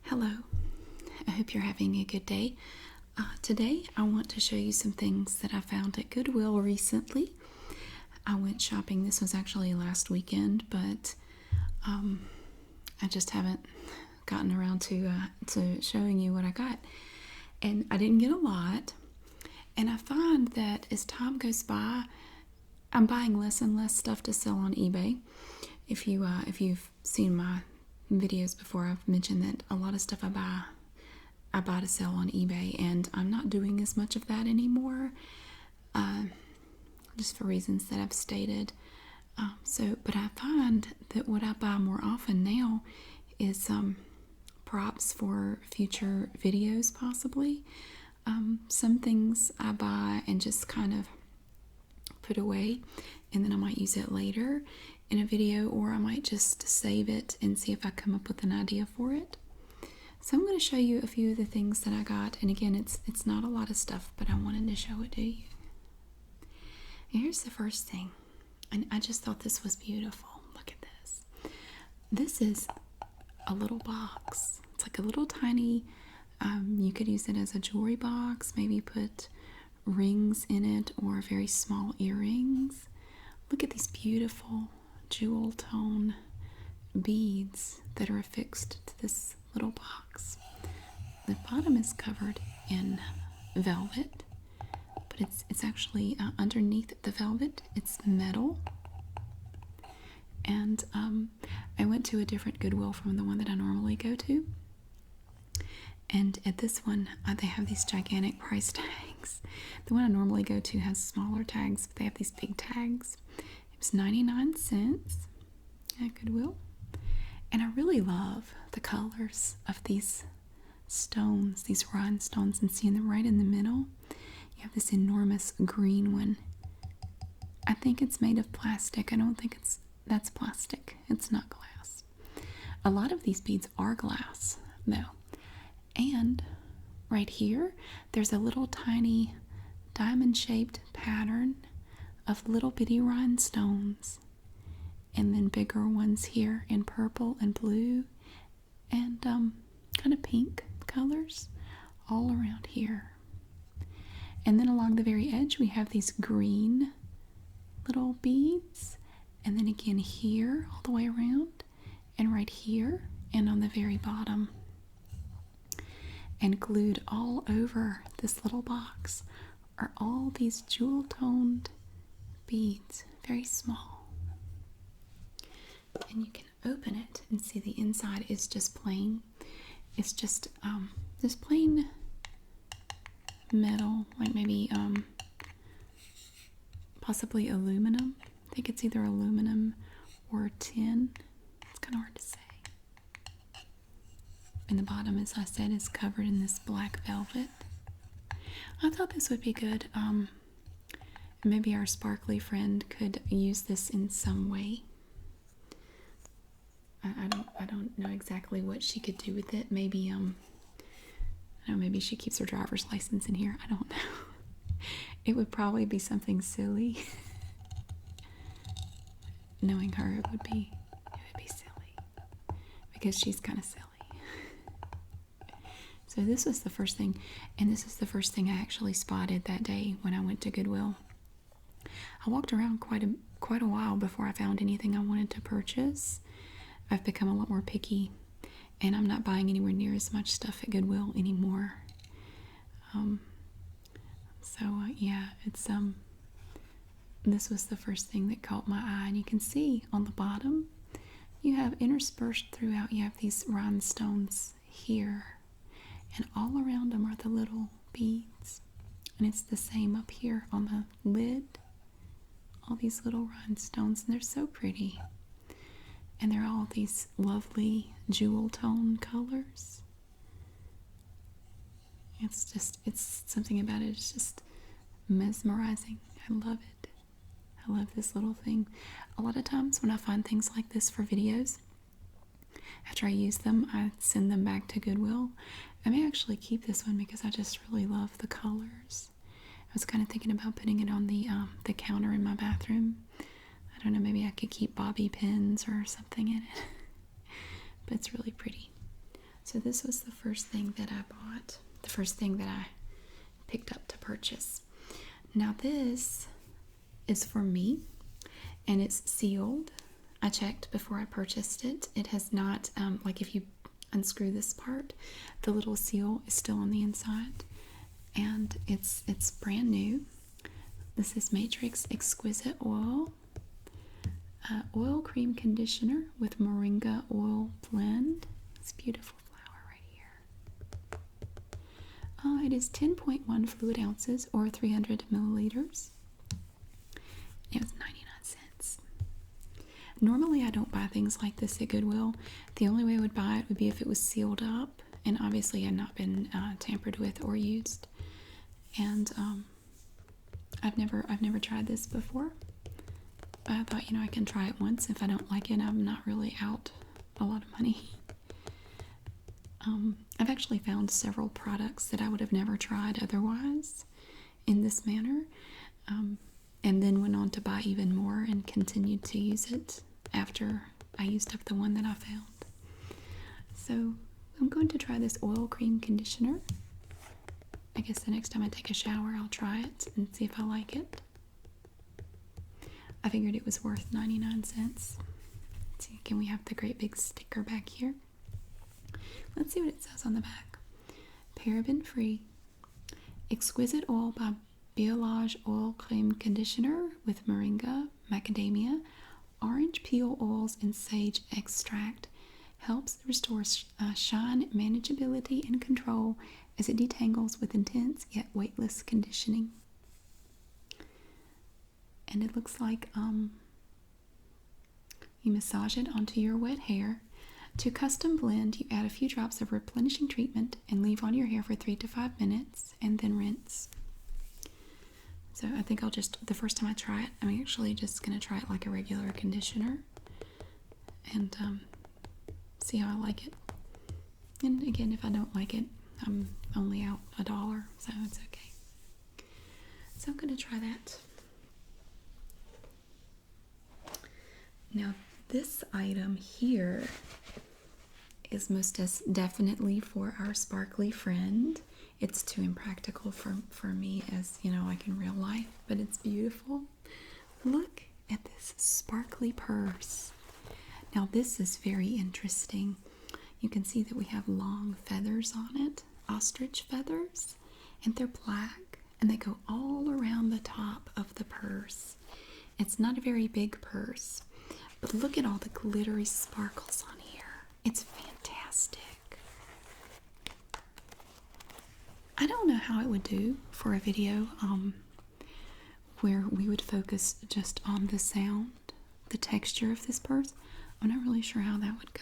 Hello, I hope you're having a good day. Today I want to show you some things that I found at Goodwill recently. I went shopping, this was actually last weekend, but I just haven't gotten around to showing you what I got. And I didn't get a lot, and I find that as time goes by, I'm buying less and less stuff to sell on eBay. If you've seen my videos before, I've mentioned that a lot of stuff I buy to sell on eBay, and I'm not doing as much of that anymore, just for reasons that I've stated. But I find that what I buy more often now is props for future videos, possibly. Some things I buy and just kind of put away, and then I might use it later in a video, or I might just save it and see if I come up with an idea for it. So I'm going to show you a few of the things that I got, and again, it's not a lot of stuff, but I wanted to show it to you. Here's the first thing, and I just thought this was beautiful. Look at this. This is a little box. It's like a little tiny, you could use it as a jewelry box, maybe put rings in it or very small earrings. Look at these beautiful jewel tone beads that are affixed to this little box. The bottom is covered in velvet, but it's actually underneath the velvet, it's metal. And I went to a different Goodwill from the one that I normally go to, and at this one they have these gigantic price tags. The one I normally go to has smaller tags, but they have these big tags. It was 99 cents at Goodwill. And I really love the colors of these stones, these rhinestones, and seeing them right in the middle. You have this enormous green one. I think it's made of plastic. I don't think that's plastic. It's not glass. A lot of these beads are glass, though. And right here, there's a little tiny diamond-shaped pattern of little bitty rhinestones, and then bigger ones here in purple and blue and kind of pink colors all around here. And then along the very edge we have these green little beads, and then again here all the way around, and right here and on the very bottom. And glued all over this little box are all these jewel-toned beads, very small. And you can open it and see the inside is just plain. It's just this plain metal, like maybe possibly aluminum. I think it's either aluminum or tin. It's kind of hard to say. And the bottom, as I said, is covered in this black velvet. I thought this would be good. Maybe our sparkly friend could use this in some way. I don't know exactly what she could do with it. Maybe I don't know, maybe she keeps her driver's license in here. I don't know. It would probably be something silly. Knowing her, it would be silly, because she's kind of silly. So this was the first thing, and this is the first thing I actually spotted that day when I went to Goodwill. I walked around quite a while before I found anything I wanted to purchase. I've become a lot more picky, and I'm not buying anywhere near as much stuff at Goodwill anymore. Yeah, it's this was the first thing that caught my eye, and you can see on the bottom you have interspersed throughout, you have these rhinestones here, and all around them are the little beads, and it's the same up here on the lid. All these little rhinestones, and they're so pretty, and they're all these lovely jewel tone colors. It's something about it, it's just mesmerizing. I love it. I love this little thing. A lot of times when I find things like this for videos, after I use them, I send them back to Goodwill. I may actually keep this one because I just really love the colors. I was kind of thinking about putting it on the counter in my bathroom. I don't know, maybe I could keep bobby pins or something in it. But it's really pretty. So this was the first thing that I bought, the first thing that I picked up to purchase. Now this is for me, and it's sealed. I checked before I purchased it. It has not, like if you unscrew this part, the little seal is still on the inside, and it's brand new. This is Matrix Exquisite Oil. Oil cream conditioner with moringa oil blend. It's a beautiful flower right here. It is 10.1 fluid ounces or 300 milliliters. It was 99 cents. Normally I don't buy things like this at Goodwill. The only way I would buy it would be if it was sealed up and obviously had not been tampered with or used. And I've never tried this before. But I thought, I can try it once. If I don't like it, I'm not really out a lot of money. I've actually found several products that I would have never tried otherwise in this manner. And then went on to buy even more and continued to use it after I used up the one that I found. So I'm going to try this oil cream conditioner. I guess the next time I take a shower, I'll try it and see if I like it. I figured it was worth 99 cents. Let's see, can we have the great big sticker back here? Let's see what it says on the back. Paraben free. Exquisite oil by Biolage Oil Cream Conditioner with moringa, macadamia, orange peel oils, and sage extract. Helps restore shine, manageability, and control as it detangles with intense yet weightless conditioning. And it looks like you massage it onto your wet hair. To custom blend, you add a few drops of replenishing treatment and leave on your hair for 3 to 5 minutes and then rinse. So I think the first time I try it, I'm actually just going to try it like a regular conditioner and see how I like it. And again, if I don't like it, I'm only out $1, so it's okay. So I'm going to try that. Now, this item here is most definitely for our sparkly friend. It's too impractical for me as, like in real life, but it's beautiful. Look at this sparkly purse. Now, this is very interesting. You can see that we have long feathers on it, ostrich feathers, and they're black, and they go all around the top of the purse. It's not a very big purse, but look at all the glittery sparkles on here. It's fantastic. I don't know how it would do for a video where we would focus just on the sound, the texture of this purse. I'm not really sure how that would go.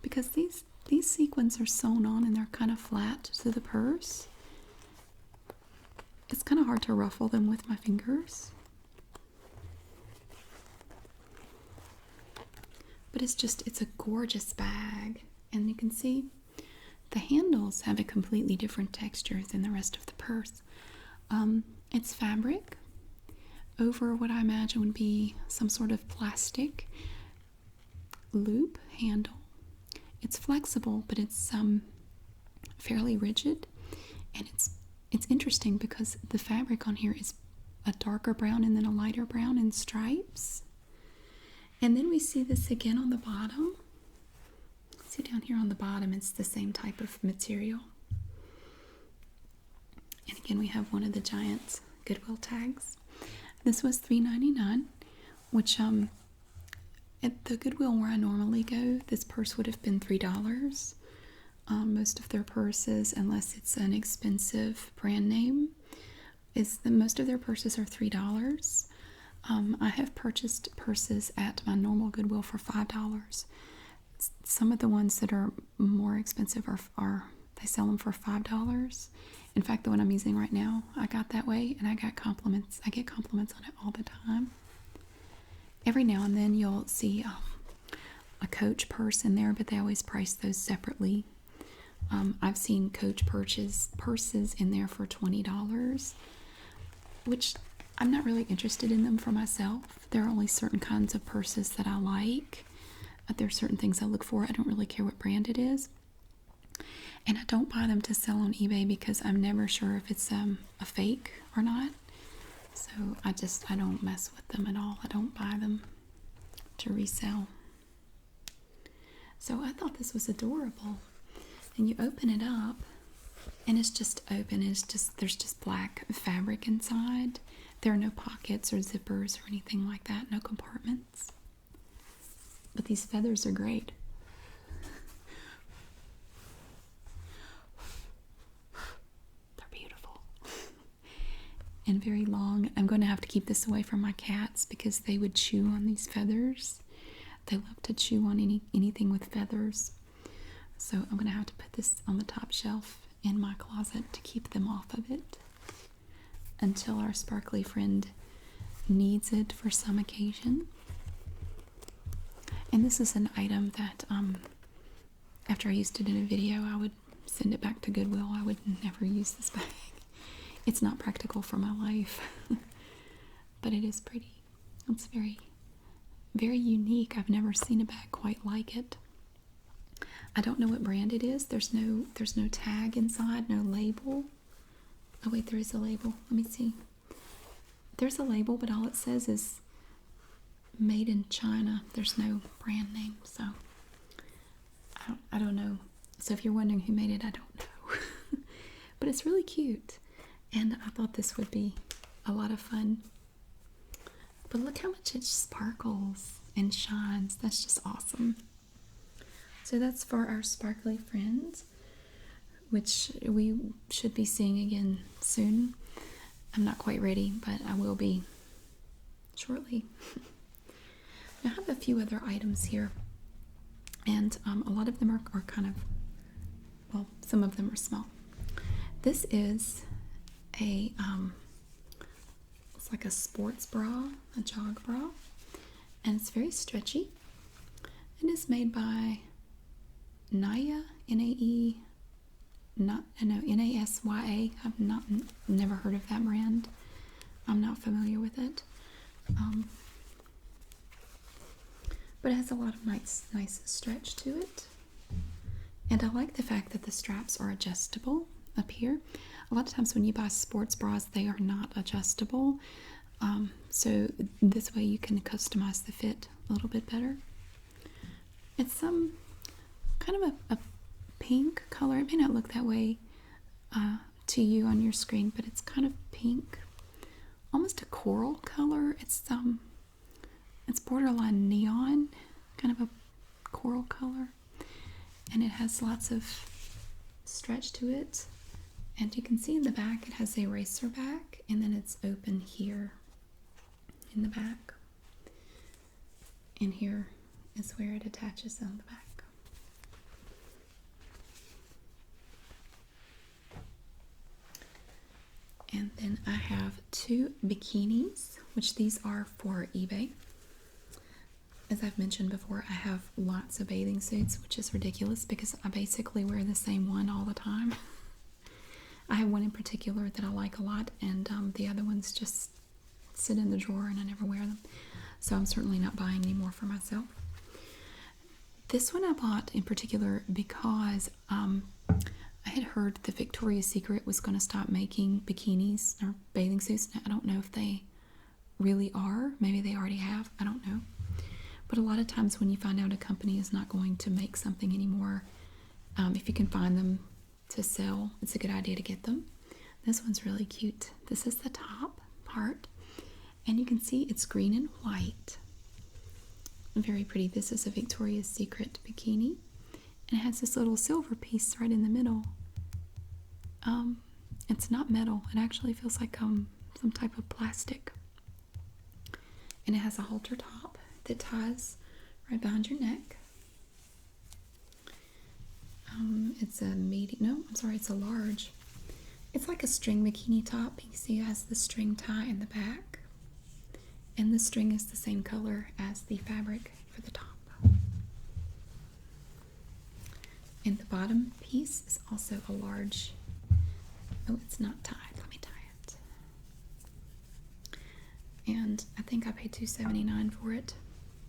Because these sequins are sewn on and they're kind of flat to the purse. It's kind of hard to ruffle them with my fingers. But it's a gorgeous bag. And you can see the handles have a completely different texture than the rest of the purse. It's fabric over what I imagine would be some sort of plastic loop handle. It's flexible, but it's fairly rigid. And it's interesting because the fabric on here is a darker brown and then a lighter brown in stripes. And then we see this again on the bottom. See down here on the bottom, it's the same type of material. And again, we have one of the giant Goodwill tags. This was $3.99, which at the Goodwill where I normally go, this purse would have been $3. Most of their purses, unless it's an expensive brand name, most of their purses are $3. I have purchased purses at my normal Goodwill for $5. Some of the ones that are more expensive are they sell them for $5. In fact, the one I'm using right now, I got that way, and I get compliments on it all the time. Every now and then you'll see a Coach purse in there, but they always price those separately. I've seen Coach purses in there for $20, which I'm not really interested in them for myself. There are only certain kinds of purses that I like. There are certain things I look for. I don't really care what brand it is. And I don't buy them to sell on eBay because I'm never sure if it's a fake or not. So I don't mess with them at all. I don't buy them to resell. So I thought this was adorable. And you open it up and it's just open. There's just black fabric inside. There are no pockets or zippers or anything like that. No compartments. But these feathers are great. They're beautiful. And very long. I'm going to have to keep this away from my cats because they would chew on these feathers. They love to chew on anything with feathers. So I'm going to have to put this on the top shelf in my closet to keep them off of it until our sparkly friend needs it for some occasion. And this is an item that after I used it in a video, I would send it back to Goodwill. I would never use this bag. It's not practical for my life, but it is pretty. It's very, very unique. I've never seen a bag quite like it. I don't know what brand it is. There's no tag inside, no label. Oh wait, there is a label. Let me see. There's a label, but all it says is made in China. There's no brand name, so I don't know. So if you're wondering who made it, I don't know. But it's really cute, and I thought this would be a lot of fun. But look how much it sparkles and shines. That's just awesome. So that's for our sparkly friends, which we should be seeing again soon. I'm not quite ready, but I will be shortly. I have a few other items here, and a lot of them are kind of, well, some of them are small. This is a, it's like a sports bra, a jog bra, and it's very stretchy, and it's made by Naya, N-A-E, N-A-S-Y-A. I've never heard of that brand. I'm not familiar with it. But it has a lot of nice stretch to it. And I like the fact that the straps are adjustable up here. A lot of times when you buy sports bras, they are not adjustable. So this way you can customize the fit a little bit better. It's kind of a pink color. It may not look that way to you on your screen, but it's kind of pink, almost a coral color. It's borderline neon, kind of a coral color, and it has lots of stretch to it. And you can see in the back it has a racer back, and then it's open here in the back, and here is where it attaches on the back. And then I have two bikinis, which these are for eBay. As I've mentioned before, I have lots of bathing suits, which is ridiculous because I basically wear the same one all the time. I have one in particular that I like a lot, and the other ones just sit in the drawer and I never wear them. So I'm certainly not buying any more for myself. This one I bought in particular because I had heard that Victoria's Secret was going to stop making bikinis or bathing suits. Now, I don't know if they really are. Maybe they already have. I don't know. But a lot of times when you find out a company is not going to make something anymore, if you can find them to sell, it's a good idea to get them. This one's really cute. This is the top part, and you can see it's green and white. Very pretty. This is a Victoria's Secret bikini, and it has this little silver piece right in the middle. It's not metal. It actually feels like some type of plastic. And it has a halter top that ties right behind your neck. It's a medium. No, I'm sorry, it's a large. It's like a string bikini top. You see it has the string tie in the back. And the string is the same color as the fabric for the top. And the bottom piece is also a large. Oh, it's not tied. Let me tie it. and I think I paid $2.79 for it.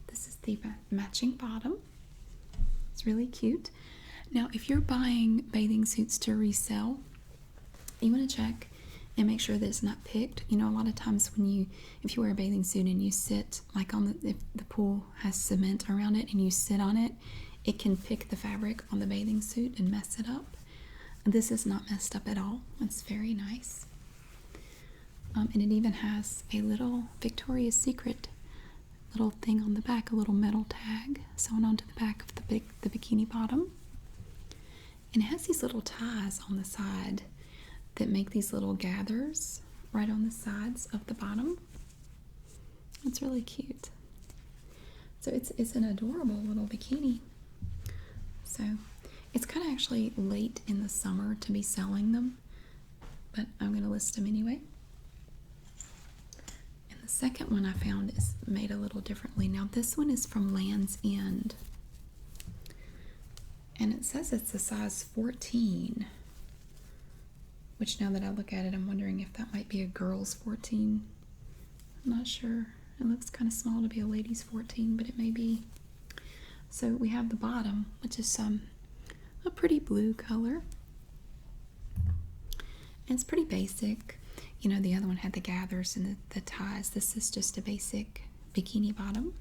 This is the matching bottom. It's really cute. Now, if you're buying bathing suits to resell, you want to check and make sure that it's not picked. You know, a lot of times if you wear a bathing suit and you sit like if the pool has cement around it and you sit on it, it can pick the fabric on the bathing suit and mess it up. This is not messed up at all. It's very nice. And it even has a little Victoria's Secret little thing on the back, a little metal tag sewn onto the back of the bikini bottom. And it has these little ties on the side that make these little gathers right on the sides of the bottom. It's really cute. So it's an adorable little bikini. So it's kind of actually late in the summer to be selling them, but I'm going to list them anyway. And the second one I found is made a little differently. Now this one is from Land's End, and it says it's a size 14, which now that I look at it, I'm wondering if that might be a girl's 14. I'm not sure. It looks kind of small to be a lady's 14, but it may be. So we have the bottom, which is a pretty blue color. And it's pretty basic. You know, the other one had the gathers and the ties. This is just a basic bikini bottom.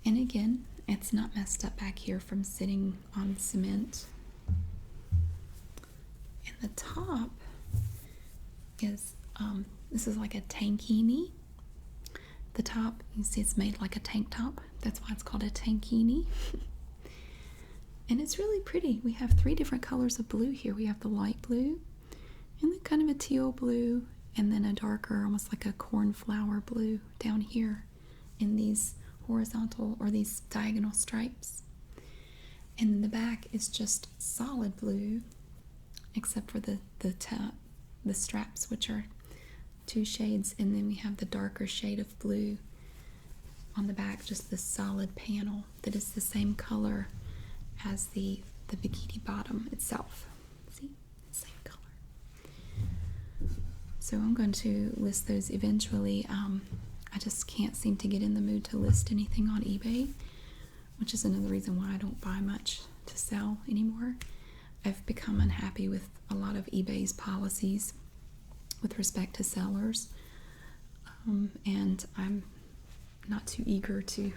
And again, it's not messed up back here from sitting on cement. And the top is, this is like a tankini. The top, you see it's made like a tank top. That's why it's called a tankini. And it's really pretty. We have 3 different colors of blue here. We have the light blue, and then kind of a teal blue, and then a darker, almost like a cornflower blue down here in these horizontal or these diagonal stripes. And the back is just solid blue, except for the straps, which are 2 shades, and then we have the darker shade of blue on the back, just the solid panel that is the same color as the bikini bottom itself. See? Same color. So I'm going to list those eventually. I just can't seem to get in the mood to list anything on eBay, which is another reason why I don't buy much to sell anymore. I've become unhappy with a lot of eBay's policies with respect to sellers, and I'm not too eager to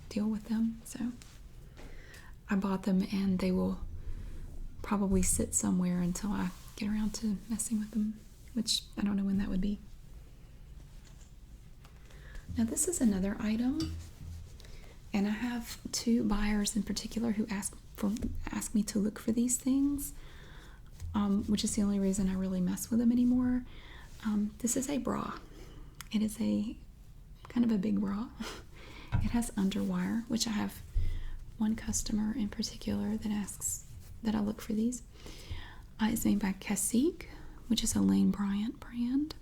deal with them. So I bought them, and they will probably sit somewhere until I get around to messing with them, which I don't know when that would be. Now this is another item, and I have 2 buyers in particular who ask me to look for these things, which is the only reason I really mess with them anymore. This is a bra. It is a kind of a big bra. It has underwire, which I have one customer in particular that asks that I look for these. It's made by Cacique, which is a Lane Bryant brand.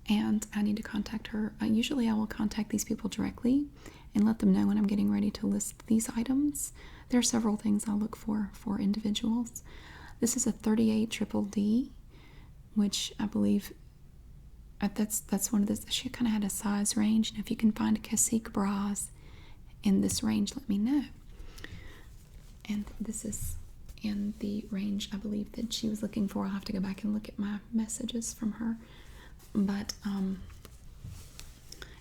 And I need to contact her. Usually I will contact these people directly and let them know when I'm getting ready to list these items. There are several things I'll look for individuals. This is a 38 triple D, which I believe that's one of the, she kind of had a size range, and if you can find Cacique bras in this range, let me know. And this is in the range I believe that she was looking for. I'll have to go back and look at my messages from her, but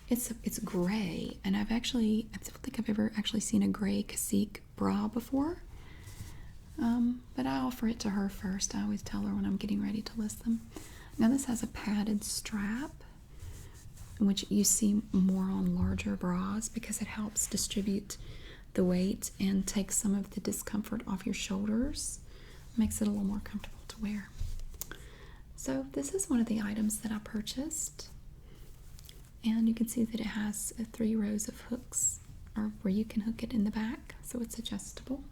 it's gray, and I don't think I've ever actually seen a gray Cacique bra before, but I offer it to her first. I always tell her when I'm getting ready to list them. Now this has a padded strap, which you see more on larger bras because it helps distribute the weight and take some of the discomfort off your shoulders. Makes it a little more comfortable to wear. So this is one of the items that I purchased, and you can see that it has 3 rows of hooks, or where you can hook it in the back, so it's adjustable.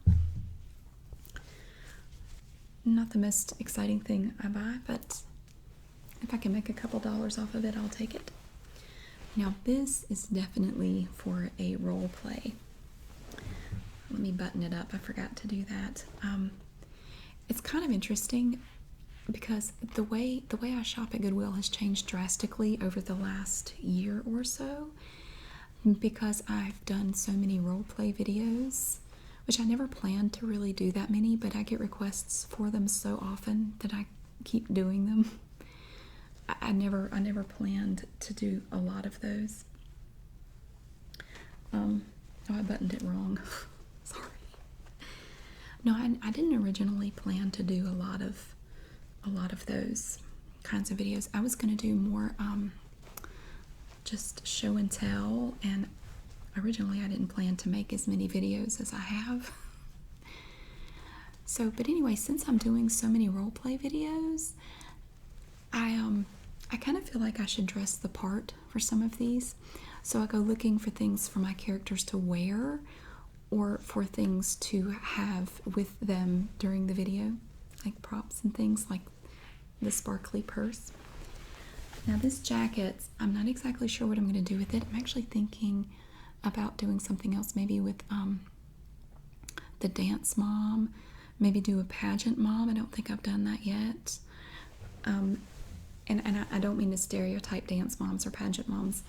Not the most exciting thing I buy, but if I can make a couple dollars off of it, I'll take it. Now this is definitely for a role play. Let me button it up. I forgot to do that. It's kind of interesting because the way I shop at Goodwill has changed drastically over the last year or so, because I've done so many role play videos, which I never planned to really do that many, but I get requests for them so often that I keep doing them. I never planned to do a lot of those. Oh, I buttoned it wrong. Sorry. No, I didn't originally plan to do a lot of those kinds of videos. I was going to do more just show and tell, and originally I didn't plan to make as many videos as I have. So, but anyway, since I'm doing so many role play videos, I kind of feel like I should dress the part for some of these. So I go looking for things for my characters to wear or for things to have with them during the video, like props and things like the sparkly purse. Now this jacket, I'm not exactly sure what I'm going to do with it. I'm actually thinking about doing something else, maybe with the dance mom, maybe do a pageant mom. I don't think I've done that yet. And I don't mean to stereotype dance moms or pageant moms,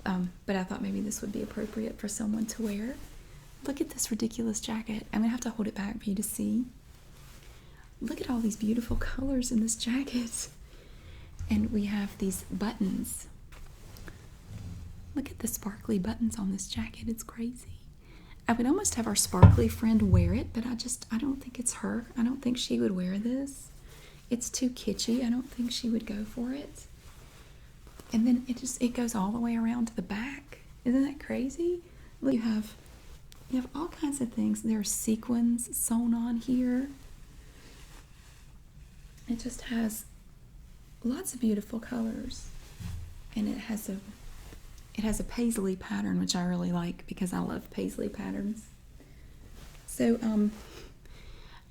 but I thought maybe this would be appropriate for someone to wear. Look at this ridiculous jacket. I'm going to have to hold it back for you to see. Look at all these beautiful colors in this jacket. And we have these buttons. Look at the sparkly buttons on this jacket. It's crazy. I would almost have our sparkly friend wear it, but I don't think it's her. I don't think she would wear this. It's too kitschy. I don't think she would go for it. And then it goes all the way around to the back. Isn't that crazy? Look, you have all kinds of things. There are sequins sewn on here. It just has lots of beautiful colors, and it has a paisley pattern, which I really like because I love paisley patterns. So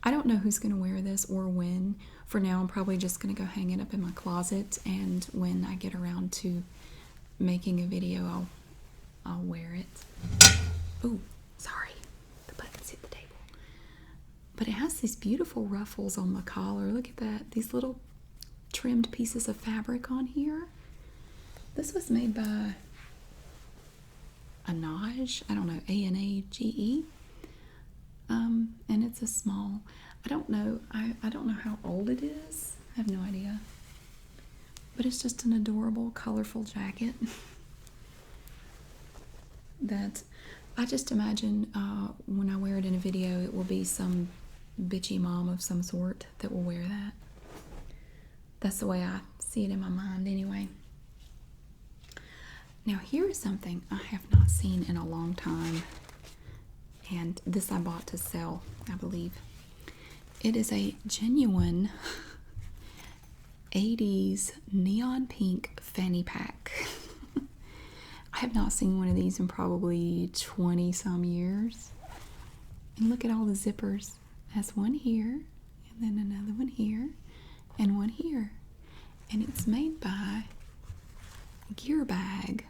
I don't know who's going to wear this or when. For now, I'm probably just going to go hang it up in my closet, and when I get around to making a video, I'll wear it. Oh, sorry, the buttons hit the table. But it has these beautiful ruffles on the collar. Look at that, these little trimmed pieces of fabric on here. This was made by Anage, I don't know, A-N-A-G-E. And it's a small, I don't know how old it is. I have no idea. But it's just an adorable, colorful jacket that I just imagine when I wear it in a video, it will be some bitchy mom of some sort that will wear that. That's the way I see it in my mind anyway. Now here is something I have not seen in a long time, and this I bought to sell, I believe. It is a genuine 80s neon pink fanny pack. I have not seen one of these in probably 20 some years. And look at all the zippers. It has one here, and then another one here, and one here. And it's made by Gear Bag.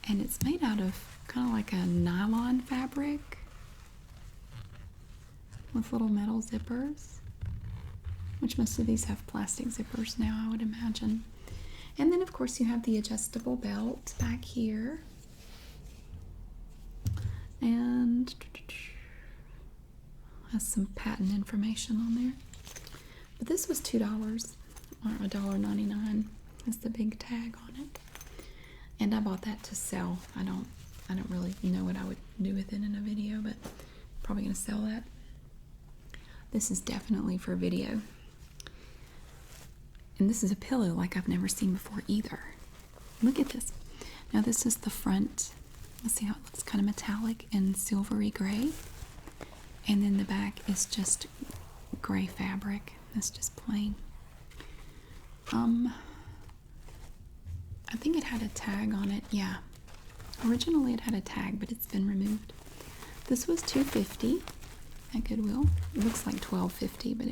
And it's made out of kind of like a nylon fabric with little metal zippers, which most of these have plastic zippers now, I would imagine. And then of course you have the adjustable belt back here, and has some patent information on there. But this was $2 or $1.99. That's the big tag on it. And I bought that to sell. I don't really know what I would do with it in a video, but probably gonna sell that. This is definitely for video. And this is a pillow like I've never seen before either. Look at this. Now this is the front. Let's see how it looks, kind of metallic and silvery gray. And then the back is just gray fabric. It's just plain. I think it had a tag on it. Yeah. Originally it had a tag, but it's been removed. This was $2.50 at Goodwill. It looks like $12.50, but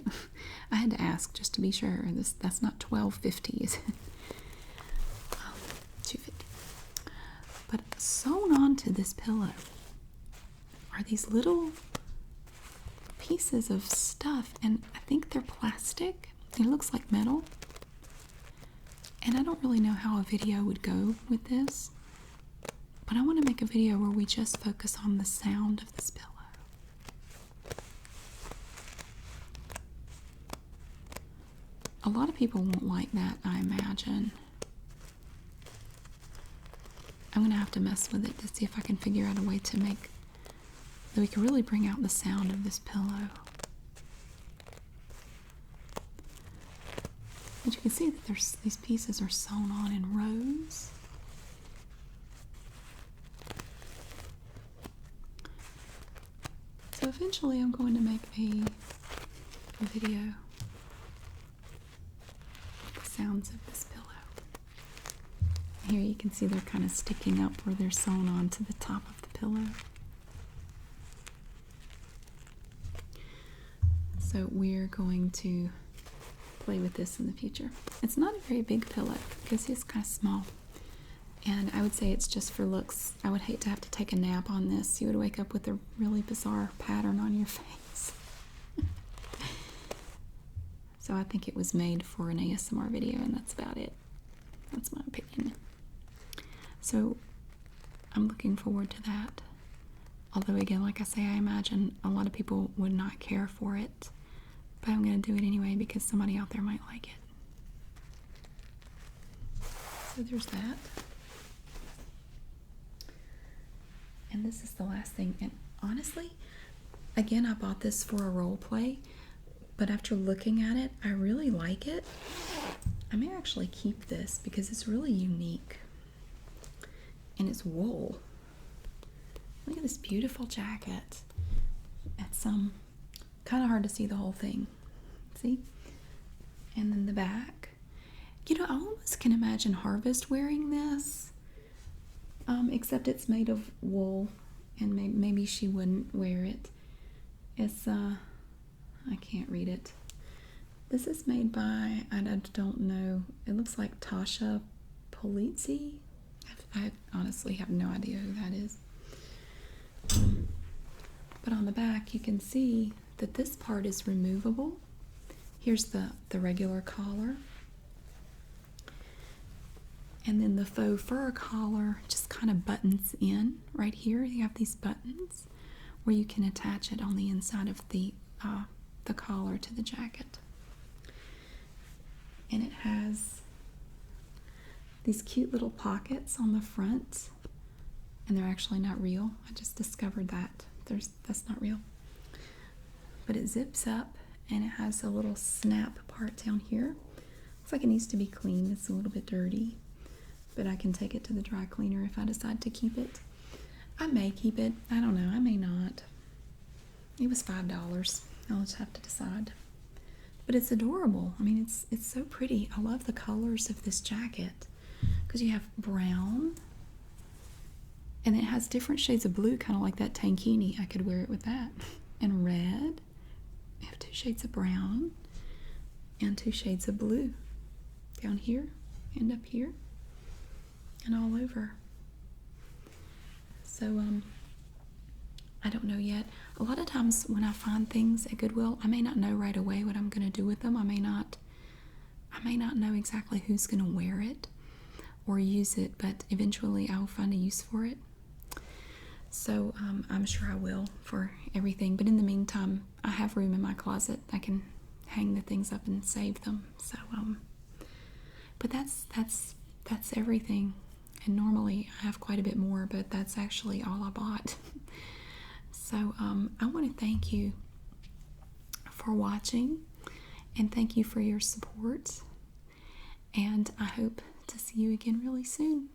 I had to ask just to be sure. That's not $12.50, is it? $2.50. But sewn onto this pillow are these little pieces of stuff, and I think they're plastic. It looks like metal. And I don't really know how a video would go with this, but I want to make a video where we just focus on the sound of this pillow. A lot of people won't like that, I imagine. I'm going to have to mess with it to see if I can figure out a way to make that we can really bring out the sound of this pillow. But you can see that these pieces are sewn on in rows. So eventually I'm going to make a video with the sounds of this pillow. Here you can see they're kind of sticking up where they're sewn onto the top of the pillow. So we're going to play with this in the future. It's not a very big pillow because it's kind of small. And I would say it's just for looks. I would hate to have to take a nap on this. You would wake up with a really bizarre pattern on your face. So I think it was made for an ASMR video, and that's about it. That's my opinion. So I'm looking forward to that. Although again, like I say, I imagine a lot of people would not care for it. But I'm going to do it anyway because somebody out there might like it. So there's that. And this is the last thing. And honestly, again, I bought this for a role play. But after looking at it, I really like it. I may actually keep this because it's really unique. And it's wool. Look at this beautiful jacket. It's kind of hard to see the whole thing. See? And then the back. You know, I almost can imagine Harvest wearing this. Except it's made of wool. And maybe she wouldn't wear it. It's, I can't read it. This is made by, I don't know. It looks like Tasha Polizzi. I honestly have no idea who that is. But on the back, you can see that this part is removable. Here's the regular collar. And then the faux fur collar just kind of buttons in right here. You have these buttons where you can attach it on the inside of the collar to the jacket. And it has these cute little pockets on the front. And they're actually not real. I just discovered that. That's not real. But it zips up and it has a little snap part down here. Looks like it needs to be cleaned. It's a little bit dirty. But I can take it to the dry cleaner if I decide to keep it. I may keep it. I don't know. I may not. It was $5. I'll just have to decide. But it's adorable. I mean, it's so pretty. I love the colors of this jacket. Because you have brown. And it has different shades of blue, kind of like that tankini. I could wear it with that. And red. We have 2 shades of brown. And 2 shades of blue. Down here and up here. And all over. So, I don't know yet. A lot of times when I find things at Goodwill, I may not know right away what I'm going to do with them. I may not know exactly who's going to wear it or use it, but eventually I will find a use for it. So I'm sure I will for everything. But in the meantime, I have room in my closet. I can hang the things up and save them. So, but that's everything. And normally I have quite a bit more, but that's actually all I bought. So I want to thank you for watching and thank you for your support. And I hope to see you again really soon.